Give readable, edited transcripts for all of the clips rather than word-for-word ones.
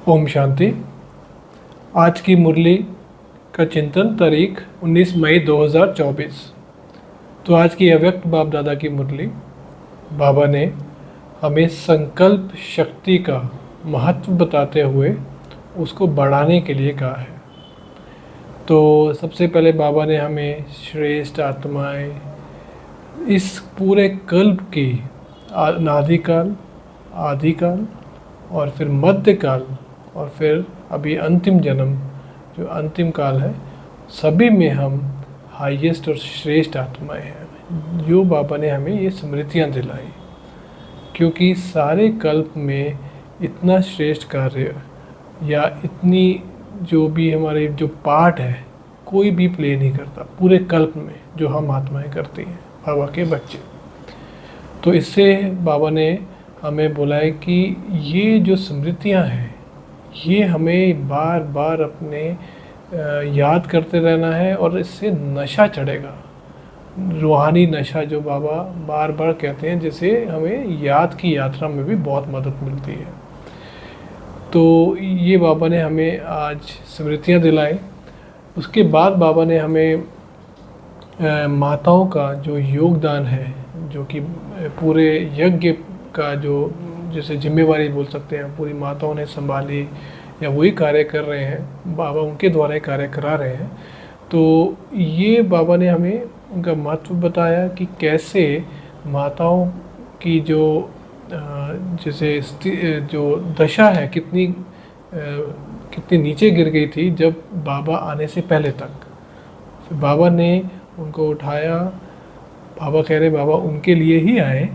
ओम शांति। आज की मुरली का चिंतन तारीख 19 मई 2024। तो आज की अव्यक्त बाप दादा की मुरली, बाबा ने हमें संकल्प शक्ति का महत्व बताते हुए उसको बढ़ाने के लिए कहा है। तो सबसे पहले बाबा ने हमें श्रेष्ठ आत्माएं, इस पूरे कल्प की अनादिकाल, आदिकाल और फिर मध्यकाल और फिर अभी अंतिम जन्म जो अंतिम काल है, सभी में हम हाईएस्ट और श्रेष्ठ आत्माएं हैं। जो बाबा ने हमें ये स्मृतियाँ दिलाई, क्योंकि सारे कल्प में इतना श्रेष्ठ कार्य या इतनी जो भी हमारे जो पार्ट है कोई भी प्ले नहीं करता पूरे कल्प में, जो हम आत्माएं करती हैं, बाबा के बच्चे। तो इससे बाबा ने हमें बोला है कि ये जो स्मृतियाँ हैं ये हमें बार बार अपने याद करते रहना है, और इससे नशा चढ़ेगा, रूहानी नशा जो बाबा बार बार कहते हैं, जिसे हमें याद की यात्रा में भी बहुत मदद मिलती है। तो ये बाबा ने हमें आज स्मृतियाँ दिलाई। उसके बाद बाबा ने हमें माताओं का जो योगदान है, जो कि पूरे यज्ञ का जो जैसे जिम्मेवारी बोल सकते हैं, पूरी माताओं ने संभाली या वही कार्य कर रहे हैं, बाबा उनके द्वारा ही कार्य करा रहे हैं। तो ये बाबा ने हमें उनका महत्व बताया कि कैसे माताओं की जो जैसे जो दशा है कितनी नीचे गिर गई थी जब बाबा आने से पहले तक। फिर बाबा ने उनको उठाया। बाबा कह रहे बाबा उनके लिए ही आए,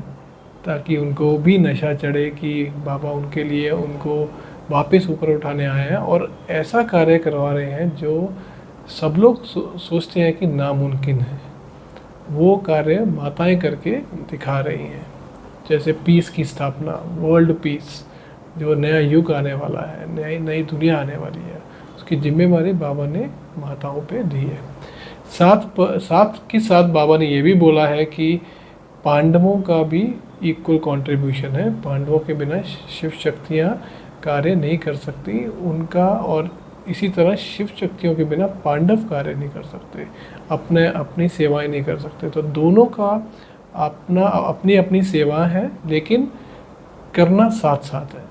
ताकि उनको भी नशा चढ़े कि बाबा उनके लिए उनको वापस ऊपर उठाने आए हैं, और ऐसा कार्य करवा रहे हैं जो सब लोग सोचते हैं कि नामुमकिन है। वो कार्य माताएं करके दिखा रही हैं, जैसे पीस की स्थापना, वर्ल्ड पीस, जो नया युग आने वाला है, नई दुनिया आने वाली है, उसकी जिम्मेवारी बाबा ने माताओं पे दी है। साथ के साथ बाबा ने ये भी बोला है कि पांडवों का भी इक्वल कंट्रीब्यूशन है। पांडवों के बिना शिव शक्तियाँ कार्य नहीं कर सकती उनका, और इसी तरह शिव शक्तियों के बिना पांडव कार्य नहीं कर सकते, अपनी सेवाएं नहीं कर सकते। तो दोनों का अपनी अपनी सेवा है, लेकिन करना साथ साथ है,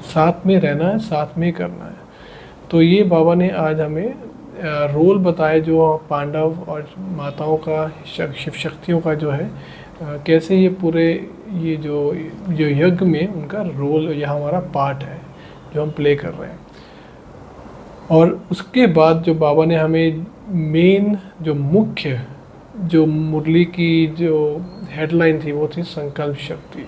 साथ में रहना है, साथ में करना है। तो ये बाबा ने आज हमें रोल बताए जो पांडव और माताओं का, शिव शक्तियों का जो है, कैसे ये पूरे ये जो यज्ञ में उनका रोल या हमारा पार्ट है जो हम प्ले कर रहे हैं। और उसके बाद जो बाबा ने हमें मेन जो मुख्य जो मुरली की जो हेडलाइन थी वो थी संकल्प शक्ति।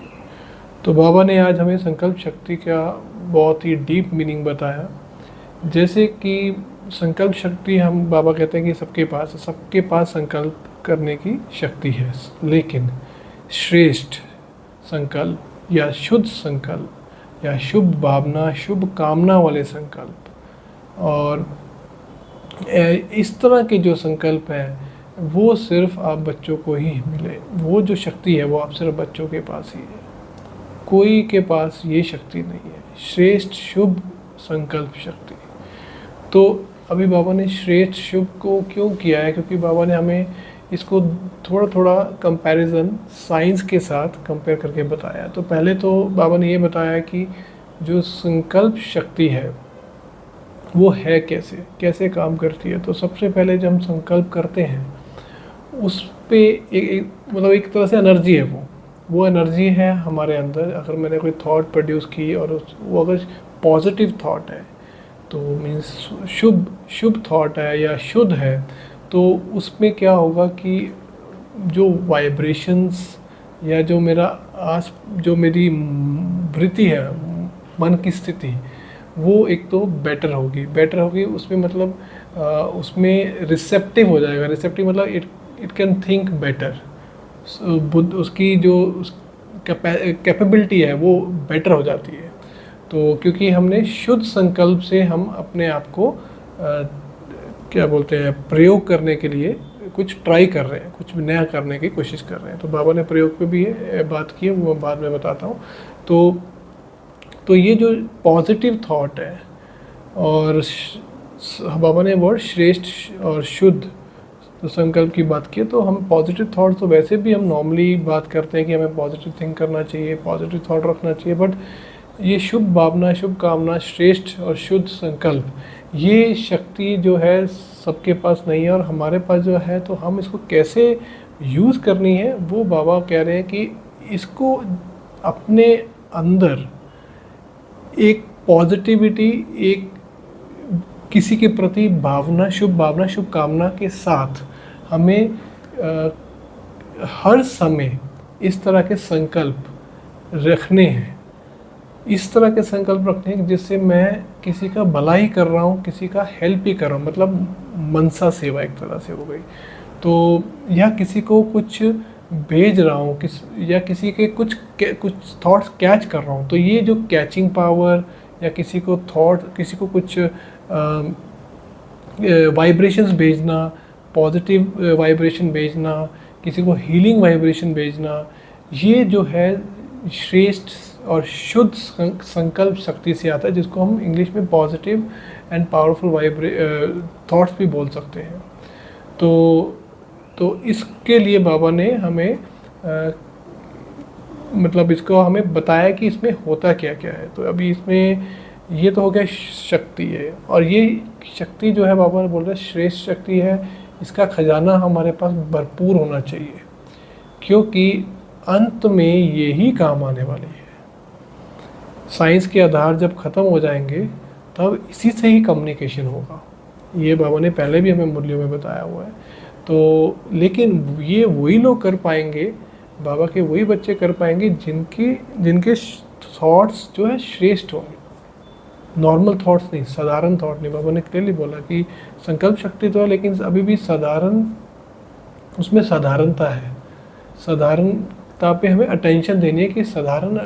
तो बाबा ने आज हमें संकल्प शक्ति का बहुत ही डीप मीनिंग बताया। जैसे कि संकल्प शक्ति, हम बाबा कहते हैं कि सबके पास संकल्प करने की शक्ति है, लेकिन श्रेष्ठ संकल्प या शुद्ध संकल्प या शुभ भावना, शुभ कामना वाले संकल्प और इस तरह के जो संकल्प हैं वो सिर्फ आप बच्चों को ही मिले। वो जो शक्ति है वो आप सिर्फ बच्चों के पास ही है, कोई के पास ये शक्ति नहीं है, श्रेष्ठ शुभ संकल्प शक्ति। तो अभी बाबा ने श्रेष्ठ शुभ को क्यों किया है, क्योंकि बाबा ने हमें इसको थोड़ा थोड़ा कंपैरिजन साइंस के साथ कंपेयर करके बताया। तो पहले तो बाबा ने ये बताया कि जो संकल्प शक्ति है वो है कैसे काम करती है। तो सबसे पहले जब हम संकल्प करते हैं उस पे मतलब एक तरह से एनर्जी है, वो एनर्जी है हमारे अंदर। अगर मैंने कोई थॉट प्रोड्यूस की और वो अगर पॉजिटिव थॉट है, तो मीन्स शुभ थॉट है या शुद्ध है, तो उसमें क्या होगा कि जो वाइब्रेशंस या जो मेरी वृत्ति है, मन की स्थिति, वो एक तो बेटर होगी। उसमें मतलब उसमें रिसेप्टिव हो जाएगा। रिसेप्टिव मतलब it can think better. Buddha उसकी जो कैपेबिलिटी है वो बेटर हो जाती है। तो क्योंकि हमने शुद्ध संकल्प से हम अपने आप को क्या बोलते हैं, प्रयोग करने के लिए कुछ ट्राई कर रहे हैं, कुछ नया करने की कोशिश कर रहे हैं। तो बाबा ने प्रयोग पे भी बात की, वो बाद में बताता हूँ। तो तो ये जो पॉजिटिव थॉट है, और बाबा ने वर्ड श्रेष्ठ और शुद्ध तो संकल्प की बात की, तो हम पॉजिटिव थॉट तो वैसे भी हम नॉर्मली बात करते हैं कि हमें पॉजिटिव थिंक करना चाहिए, पॉजिटिव थॉट रखना चाहिए, बट ये शुभ भावना, शुभ कामना, श्रेष्ठ और शुद्ध संकल्प, ये शक्ति जो है सबके पास नहीं है, और हमारे पास जो है तो हम इसको कैसे यूज़ करनी है वो बाबा कह रहे हैं कि इसको अपने अंदर एक पॉजिटिविटी, एक किसी के प्रति भावना, शुभ कामना के साथ हमें हर समय इस तरह के संकल्प रखने हैं, इस तरह के संकल्प रखने हैं जिससे मैं किसी का भलाई कर रहा हूँ, किसी का हेल्प ही कर रहा हूँ, मतलब मनसा सेवा एक तरह से हो गई। तो या किसी को कुछ भेज रहा हूँ, या किसी के कुछ थॉट्स कैच कर रहा हूँ, तो ये जो कैचिंग पावर, या किसी को कुछ वाइब्रेशंस भेजना, पॉजिटिव वाइब्रेशन भेजना, किसी को हीलिंग वाइब्रेशन भेजना, ये जो है श्रेष्ठ और शुद्ध संकल्प शक्ति से आता है, जिसको हम इंग्लिश में पॉजिटिव एंड पावरफुल थॉट्स भी बोल सकते हैं। तो इसके लिए बाबा ने हमें मतलब इसको हमें बताया कि इसमें होता क्या क्या है। तो अभी इसमें ये तो हो गया शक्ति है, और ये शक्ति जो है बाबा ने बोल रहे श्रेष्ठ शक्ति है, इसका खजाना हमारे पास भरपूर होना चाहिए, क्योंकि अंत में यही काम आने वाली है। साइंस के आधार जब ख़त्म हो जाएंगे तब इसी से ही कम्युनिकेशन होगा, ये बाबा ने पहले भी हमें मुरलियों में बताया हुआ है। तो लेकिन ये वही लोग कर पाएंगे, बाबा के वही बच्चे कर पाएंगे जिनके थॉट्स जो है श्रेष्ठ होंगे, नॉर्मल थॉट्स नहीं, साधारण थॉट नहीं। बाबा ने क्लियरली बोला कि संकल्प शक्ति तो है, लेकिन अभी भी साधारण, उसमें साधारणता है, साधारणता पे हमें अटेंशन देनी है कि साधारण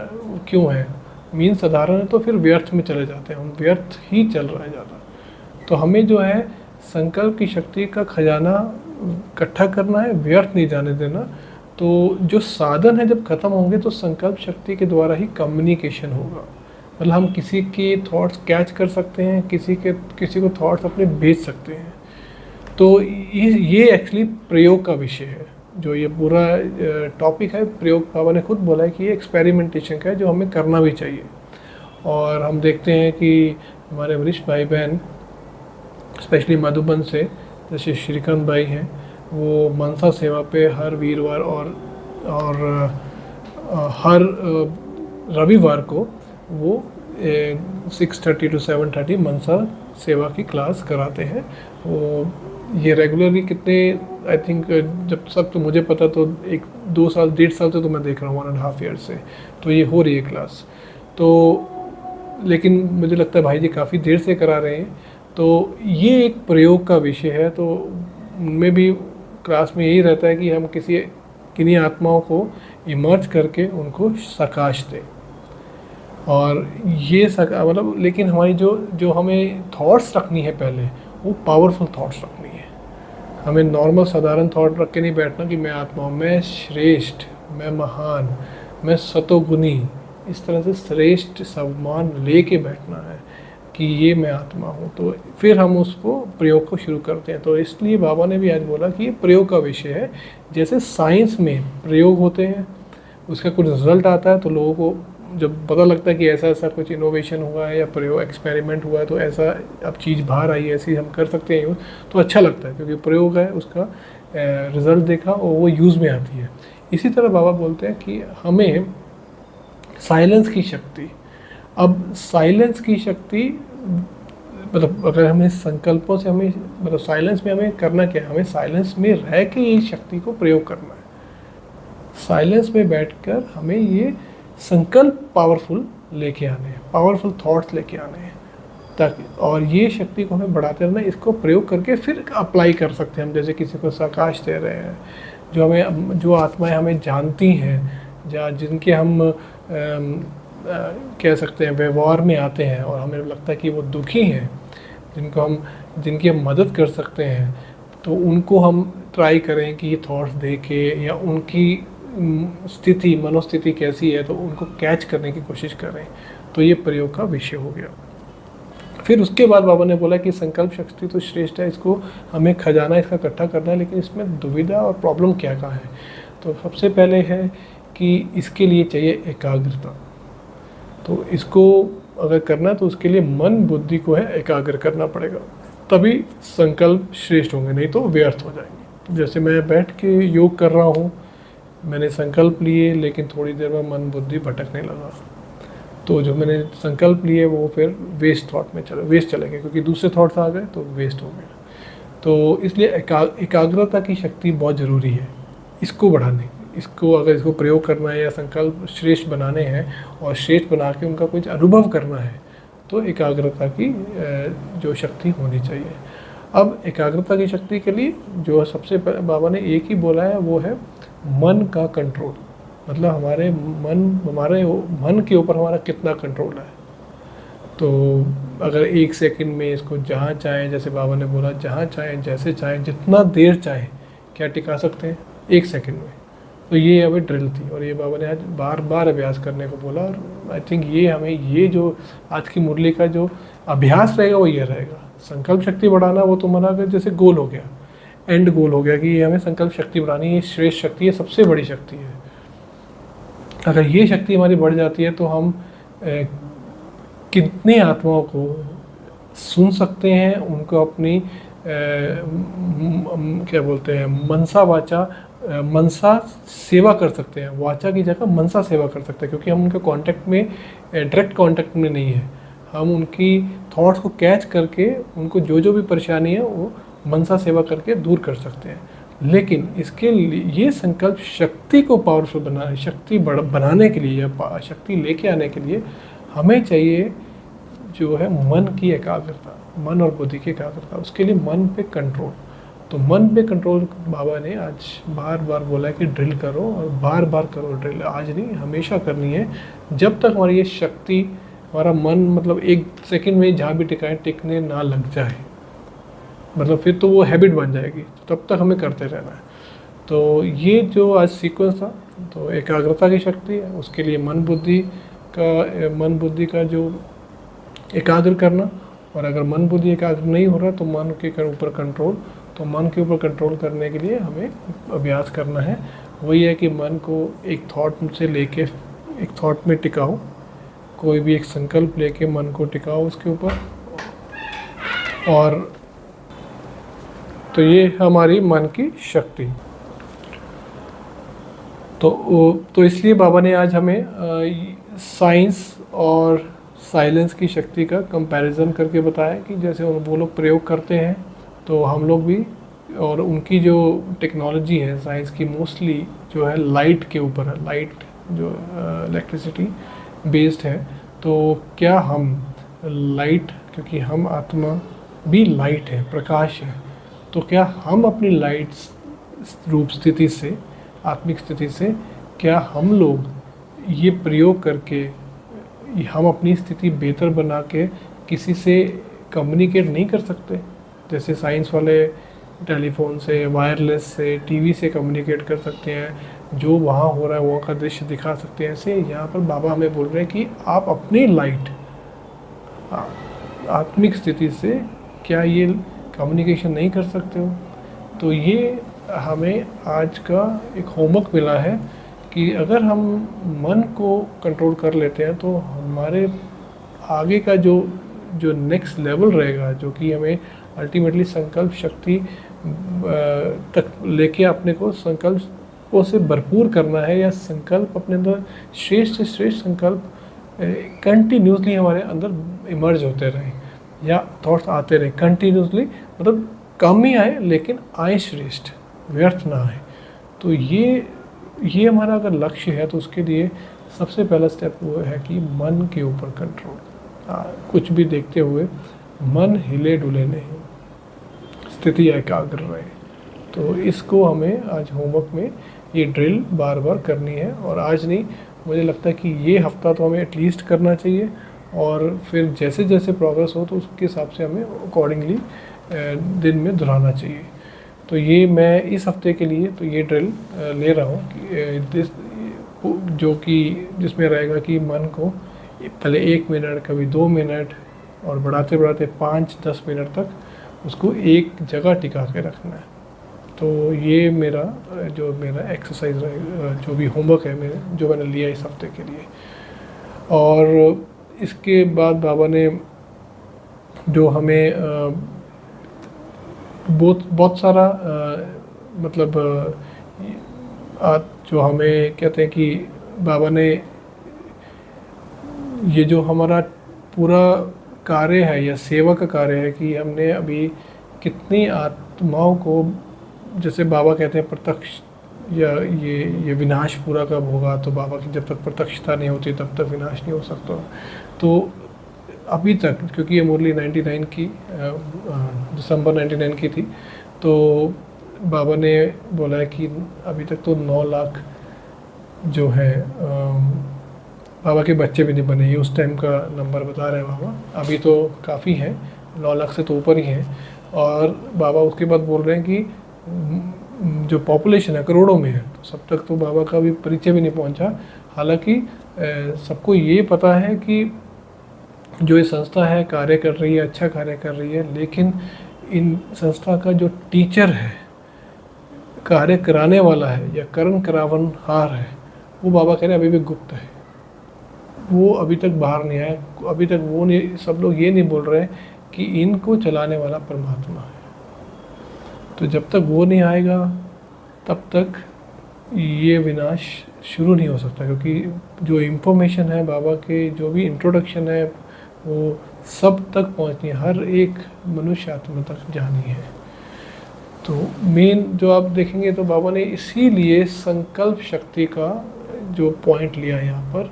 क्यों है, मीन साधारण है तो फिर व्यर्थ में चले जाते हैं हम, व्यर्थ ही चल रहा है ज़्यादा। तो हमें जो है संकल्प की शक्ति का खजाना इकट्ठा करना है, व्यर्थ नहीं जाने देना। तो जो साधन है जब ख़त्म होंगे तो संकल्प शक्ति के द्वारा ही कम्युनिकेशन होगा, मतलब हम किसी के थॉट्स कैच कर सकते हैं, किसी को थॉट्स अपने भेज सकते हैं। तो ये एक्चुअली प्रयोग का विषय है, जो ये पूरा टॉपिक है प्रयोग। बाबा ने खुद बोला है कि ये एक्सपेरिमेंटेशन का है, जो हमें करना भी चाहिए। और हम देखते हैं कि हमारे वरिष्ठ भाई बहन स्पेशली मधुबन से, जैसे श्रीकांत भाई हैं, वो मनसा सेवा पे हर वीरवार और हर रविवार को वो 6:30 to 7:30 मनसा सेवा की क्लास कराते हैं। वो ये रेगुलरली कितने, आई थिंक जब सब तो मुझे पता तो 1-2 साल 1.5 साल से तो मैं देख रहा हूँ, 1.5 ईयर से तो ये हो रही है क्लास। तो लेकिन मुझे लगता है भाई जी काफ़ी देर से करा रहे हैं। तो ये एक प्रयोग का विषय है। तो उनमें भी क्लास में यही रहता है कि हम किन्हीं आत्माओं को इमर्ज करके उनको सकाश दें, और ये मतलब लेकिन हमारी जो हमें थॉट्स रखनी है पहले, वो पावरफुल थॉट्स रखनी है। हमें नॉर्मल साधारण थॉट रख के नहीं बैठना कि मैं आत्मा हूँ, मैं श्रेष्ठ, मैं महान, मैं सतोगुणी, इस तरह से श्रेष्ठ सम्मान ले के बैठना है कि ये मैं आत्मा हूँ। तो फिर हम उसको प्रयोग को शुरू करते हैं। तो इसलिए बाबा ने भी आज बोला कि ये प्रयोग का विषय है। जैसे साइंस में प्रयोग होते हैं, उसका कुछ रिजल्ट आता है, तो लोगों को जब पता लगता है कि ऐसा ऐसा कुछ इनोवेशन हुआ है या प्रयोग एक्सपेरिमेंट हुआ है, तो ऐसा अब चीज़ बाहर आई है, ऐसी हम कर सकते हैं यूज़, तो अच्छा लगता है क्योंकि प्रयोग है, उसका रिज़ल्ट देखा और वो यूज़ में आती है। इसी तरह बाबा बोलते हैं कि हमें साइलेंस की शक्ति, अब साइलेंस की शक्ति मतलब अगर हमें संकल्पों से हमें मतलब साइलेंस में हमें करना क्या है, हमें साइलेंस में रह के ये शक्ति को प्रयोग करना है। साइलेंस में बैठकर हमें ये संकल्प पावरफुल लेके आने हैं, पावरफुल थॉट्स लेके आने हैं, ताकि और ये शक्ति को हमें बढ़ाते रहना, इसको प्रयोग करके फिर अप्लाई कर सकते हैं हम। जैसे किसी को सकाश दे रहे हैं, जो आत्माएं हमें जानती हैं, या जिनके हम कह सकते हैं व्यवहार में आते हैं और हमें लगता है कि वो दुखी हैं, जिनकी हम मदद कर सकते हैं, तो उनको हम ट्राई करें कि ये थॉट्स दे के या उनकी स्थिति, मनोस्थिति कैसी है, तो उनको कैच करने की कोशिश करें। तो ये प्रयोग का विषय हो गया। फिर उसके बाद बाबा ने बोला कि संकल्प शक्ति तो श्रेष्ठ है, इसको हमें खजाना इसका इकट्ठा करना है, लेकिन इसमें दुविधा और प्रॉब्लम क्या क्या है। तो सबसे पहले है कि इसके लिए चाहिए एकाग्रता। तो इसको अगर करना है तो उसके लिए मन बुद्धि को है एकाग्र करना पड़ेगा, तभी संकल्प श्रेष्ठ होंगे, नहीं तो व्यर्थ हो जाएंगे। जैसे मैं बैठ के योग कर रहा हूँ, मैंने संकल्प लिए लेकिन थोड़ी देर में मन बुद्धि भटकने लगा, तो जो मैंने संकल्प लिए वो फिर वेस्ट थॉट में चले गए, क्योंकि दूसरे थॉट्स आ गए तो वेस्ट हो गया। तो इसलिए एकाग्रता की शक्ति बहुत ज़रूरी है इसको बढ़ाने। इसको अगर इसको प्रयोग करना है या संकल्प श्रेष्ठ बनाने हैं और श्रेष्ठ बना के उनका कुछ अनुभव करना है, तो एकाग्रता की जो शक्ति होनी चाहिए। अब एकाग्रता की शक्ति के लिए जो सबसे बाबा ने एक ही बोला है वो है मन का कंट्रोल। मतलब हमारे मन के ऊपर हमारा कितना कंट्रोल है। तो अगर एक सेकंड में इसको जहाँ चाहें, जैसे बाबा ने बोला जहाँ चाहें जैसे चाहें जितना देर चाहें क्या टिका सकते हैं, एक सेकंड में। तो ये अभी ड्रिल थी और ये बाबा ने आज बार बार अभ्यास करने को बोला। और आई थिंक ये हमें ये जो आज की मुरली का जो अभ्यास रहेगा वो ये रहेगा। संकल्प शक्ति बढ़ाना वो तुम्हारा अगर जैसे गोल हो गया, एंड गोल हो गया कि ये हमें संकल्प शक्ति बढ़ानी है, ये श्रेष्ठ शक्ति है, सबसे बड़ी शक्ति है। अगर ये शक्ति हमारी बढ़ जाती है तो हम कितने आत्माओं को सुन सकते हैं, उनको अपनी क्या बोलते हैं मनसा सेवा कर सकते हैं। वाचा की जगह मनसा सेवा कर सकते हैं, क्योंकि हम उनके कांटेक्ट में डायरेक्ट कांटेक्ट में नहीं है। हम उनकी थॉट्स को कैच करके उनको जो भी परेशानी है वो मनसा सेवा करके दूर कर सकते हैं। लेकिन इसके लिए ये संकल्प शक्ति को पावरफुल बनाने, शक्ति बनाने के लिए या शक्ति लेके आने के लिए हमें चाहिए जो है मन की एकाग्रता, मन और बुद्धि की एकाग्रता। उसके लिए मन पे कंट्रोल। तो मन पे कंट्रोल बाबा ने आज बार बार बोला है कि ड्रिल करो और बार बार करो ड्रिल। आज नहीं, हमेशा करनी है, जब तक हमारी ये शक्ति, हमारा मन मतलब एक सेकंड में जहाँ भी टिकने ना लग जाए, मतलब फिर तो वो हैबिट बन जाएगी। तब तक हमें करते रहना है। तो ये जो आज सीक्वेंस था, तो एकाग्रता की शक्ति है, उसके लिए मन बुद्धि का जो एकाग्र करना। और अगर मन बुद्धि एकाग्र नहीं हो रहा तो मन के ऊपर कंट्रोल। तो मन के ऊपर कंट्रोल करने के लिए हमें अभ्यास करना है। वही है कि मन को एक थॉट से लेके एक थॉट में टिकाओ, कोई भी एक संकल्प लेके मन को टिकाओ उसके ऊपर। और तो ये हमारी मन की शक्ति। तो इसलिए बाबा ने आज हमें साइंस और साइलेंस की शक्ति का कंपैरिजन करके बताया कि जैसे वो लोग प्रयोग करते हैं तो हम लोग भी, और उनकी जो टेक्नोलॉजी है साइंस की मोस्टली जो है लाइट के ऊपर है, लाइट जो इलेक्ट्रिसिटी बेस्ड है। तो क्या हम लाइट, क्योंकि हम आत्मा भी लाइट है, प्रकाश है, तो क्या हम अपनी लाइट रूप स्थिति से, आत्मिक स्थिति से, क्या हम लोग ये प्रयोग करके हम अपनी स्थिति बेहतर बना के किसी से कम्युनिकेट नहीं कर सकते? जैसे साइंस वाले टेलीफोन से, वायरलेस से, टीवी से कम्युनिकेट कर सकते हैं, जो वहाँ हो रहा है वहाँ का दृश्य दिखा सकते हैं। ऐसे यहाँ पर बाबा हमें बोल रहे हैं कि आप अपनी लाइट, आत्मिक स्थिति से क्या ये कम्युनिकेशन नहीं कर सकते हो? तो ये हमें आज का एक होमवर्क मिला है कि अगर हम मन को कंट्रोल कर लेते हैं तो हमारे आगे का जो नेक्स्ट लेवल रहेगा, जो कि हमें अल्टीमेटली संकल्प शक्ति तक लेके अपने को संकल्पों से भरपूर करना है, या संकल्प अपने अंदर श्रेष्ठ से श्रेष्ठ संकल्प कंटिन्यूसली हमारे अंदर इमर्ज होते रहें, या थॉट्स आते रहे कंटिन्यूसली, मतलब कम ही आए लेकिन आए श्रेष्ठ, व्यर्थ ना आए। तो ये हमारा अगर लक्ष्य है तो उसके लिए सबसे पहला स्टेप वो है कि मन के ऊपर कंट्रोल। कुछ भी देखते हुए मन हिले डुले नहीं, स्थिति एकाग्र रहे। तो इसको हमें आज होमवर्क में ये ड्रिल बार बार करनी है। और आज नहीं, मुझे लगता है कि ये हफ्ता तो हमें एटलीस्ट करना चाहिए, और फिर जैसे जैसे प्रोग्रेस हो तो उसके हिसाब से हमें अकॉर्डिंगली दिन में दोहराना चाहिए। तो ये मैं इस हफ्ते के लिए तो ये ड्रिल ले रहा हूँ जो कि जिसमें रहेगा कि मन को पहले 1 मिनट, कभी 2 मिनट, और बढ़ाते बढ़ाते 5-10 मिनट तक उसको एक जगह टिका के रखना है। तो ये मेरा जो मेरा एक्सरसाइज जो भी होमवर्क है मेरे, जो मैंने लिया इस हफ्ते के लिए। और इसके बाद बाबा ने जो हमें बहुत बहुत सारा मतलब जो हमें कहते हैं कि बाबा ने ये जो हमारा पूरा कार्य है या सेवा का कार्य है कि हमने अभी कितनी आत्माओं को, जैसे बाबा कहते हैं प्रत्यक्ष या ये विनाश पूरा कब होगा, तो बाबा की जब तक प्रत्यक्षता नहीं होती तब तक विनाश नहीं हो सकता। तो अभी तक, क्योंकि ये मुरली 99 की दिसंबर 99 की थी, तो बाबा ने बोला है कि अभी तक तो 9 लाख जो है बाबा के बच्चे भी नहीं बने। ये उस टाइम का नंबर बता रहे हैं बाबा, अभी तो काफ़ी है, 9 लाख से तो ऊपर ही है। और बाबा उसके बाद बोल रहे हैं कि जो पॉपुलेशन है करोड़ों में है, तो सब तक तो बाबा का भी परिचय भी नहीं पहुंचा। हालांकि सबको ये पता है कि जो ये संस्था है कार्य कर रही है, अच्छा कार्य कर रही है, लेकिन इन संस्था का जो टीचर है, कार्य कराने वाला है या करण करावन हार है, वो बाबा कह रहे हैं अभी भी गुप्त है, वो अभी तक बाहर नहीं आया। अभी तक वो नहीं, सब लोग ये नहीं बोल रहे कि इनको चलाने वाला परमात्मा है। तो जब तक वो नहीं आएगा तब तक ये विनाश शुरू नहीं हो सकता, क्योंकि जो इन्फॉर्मेशन है बाबा के, जो भी इंट्रोडक्शन है, वो सब तक पहुंचनी है, हर एक मनुष्य आत्मा तक जानी है। तो मेन जो आप देखेंगे तो बाबा ने इसीलिए संकल्प शक्ति का जो पॉइंट लिया यहाँ पर,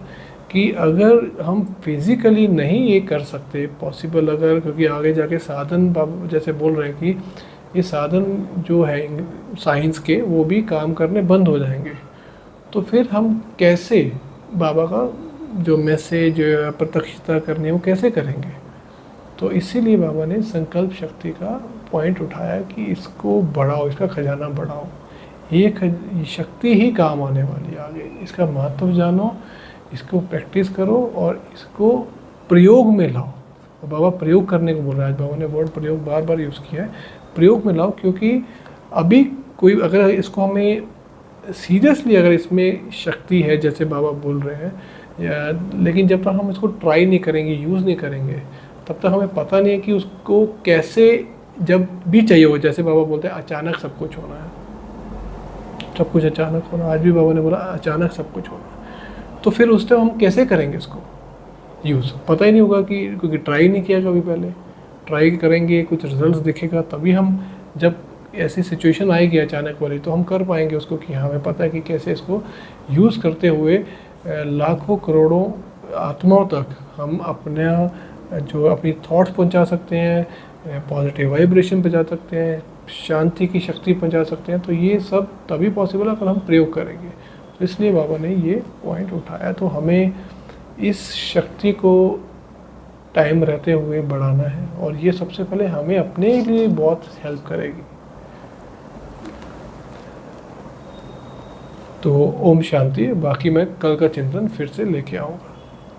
कि अगर हम फिज़िकली नहीं ये कर सकते पॉसिबल, अगर, क्योंकि आगे जाके साधन बाबा जैसे बोल रहे हैं कि ये साधन जो है साइंस के, वो भी काम करने बंद हो जाएंगे, तो फिर हम कैसे बाबा का जो मैसेज प्रत्यक्षता करनी है वो कैसे करेंगे। तो इसीलिए बाबा ने संकल्प शक्ति का पॉइंट उठाया कि इसको बढ़ाओ, इसका खजाना बढ़ाओ, ये शक्ति ही काम आने वाली है आगे, इसका महत्व जानो, इसको प्रैक्टिस करो और इसको प्रयोग में लाओ। और बाबा प्रयोग करने को बोल रहा है, बाबा ने वर्ड प्रयोग बार बार यूज़ किया है, प्रयोग में लाओ, क्योंकि अभी कोई अगर इसको हमें सीरियसली, अगर इसमें शक्ति है जैसे बाबा बोल रहे हैं, या लेकिन जब तक हम इसको ट्राई नहीं करेंगे, यूज़ नहीं करेंगे, तब तक हमें पता नहीं है कि उसको कैसे, जब भी चाहिए हो, जैसे बाबा बोलते हैं अचानक सब कुछ होना है, सब कुछ अचानक होना, आज भी बाबा ने बोला अचानक सब कुछ होना, तो फिर उस टाइम हम कैसे करेंगे इसको यूज़, पता ही नहीं होगा, कि क्योंकि ट्राई नहीं किया कभी पहले। ट्राई करेंगे, कुछ रिजल्ट्स दिखेगा, तभी हम, जब ऐसी सिचुएशन आएगी अचानक वाली, तो हम कर पाएंगे उसको, कि हमें पता है कि कैसे इसको यूज़ करते हुए लाखों करोड़ों आत्माओं तक हम अपना जो अपनी थॉट्स पहुंचा सकते हैं, पॉजिटिव वाइब्रेशन पहुंचा सकते हैं, शांति की शक्ति पहुंचा सकते हैं। तो ये सब तभी पॉसिबल है अगर हम प्रयोग करेंगे। तो इसलिए बाबा ने ये पॉइंट उठाया। तो हमें इस शक्ति को टाइम रहते हुए बढ़ाना है, और ये सबसे पहले हमें अपने लिए बहुत हेल्प करेगी। तो ओम शांति। बाकी मैं कल का चिंतन फिर से लेके आऊँगा।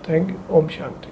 Thank you. ओम शांति।